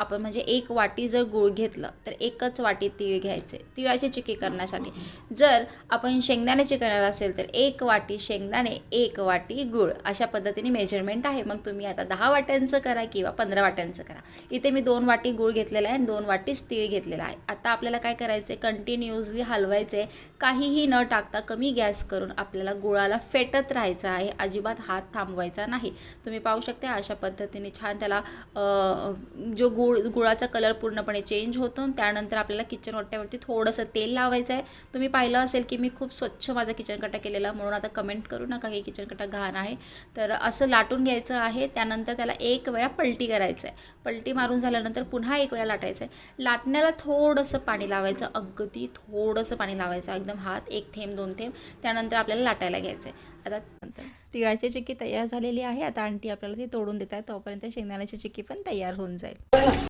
आपण म्हणजे 1 वाटी जर गूळ घेतलं तर 1च वाटी तीळ घ्यायचे तिळाची चिक्की करण्यासाठी. जर आपण शेंगदाण्याची करणार असेल तर 1 वाटी शेंगदाणे 1 वाटी गूळ अशा पद्धतीने मेजरमेंट आहे. मग तुम्ही आता 10 वाट्यांचं करा किंवा 15 वाट्यांचं करा. इथे मी 2 वाटी गूळ घेतलेला आहे आणि 2 वाटीच तीळ घेतलेला आहे. आता आपल्याला काय करायचं आहे, कंटिन्युअसली हलवायचे, काहीही न टाकता कमी गॅस करून आपल्याला गुळाला फेटत राहायचं आहे. अजिबात हात थांबवायचा नाही. तुम्ही पाहू शकता अशा पद्धतीने छान त्याला जो गुळाचा कलर पूर्णपणे चेंज होतो. त्यानंतर आपल्याला किचन ओट्यावरती थोडंसं तेल लावायचं आहे. तुम्ही पाहिलं असेल की मी खूप स्वच्छ माझा किचन कट्टा केलेला, म्हणून आता कमेंट करू नका की किचन कट्टा घाण आहे. तर असं लाटून घ्यायचं आहे. त्यानंतर त्याला 1 वेळा पलटी करायचं आहे. पलटी मारून झाल्यानंतर पुन्हा 1 वेळा लाटायचं आहे. लाटण्याला थोडंसं पाणी लावायचं, अगदी थोडंसं पाणी लावायचं, एकदम हात 1 थेंब 2 थेंब. त्यानंतर आपल्याला लाटायला घ्यायचं आहे. आता तिळाची चिक्की तयार झालेली आहे. आता आंटी आपल्याला ती तोडून देत आहे, तोपर्यंत शेंगदाण्याची चिक्की पण तयार होऊन जाईल.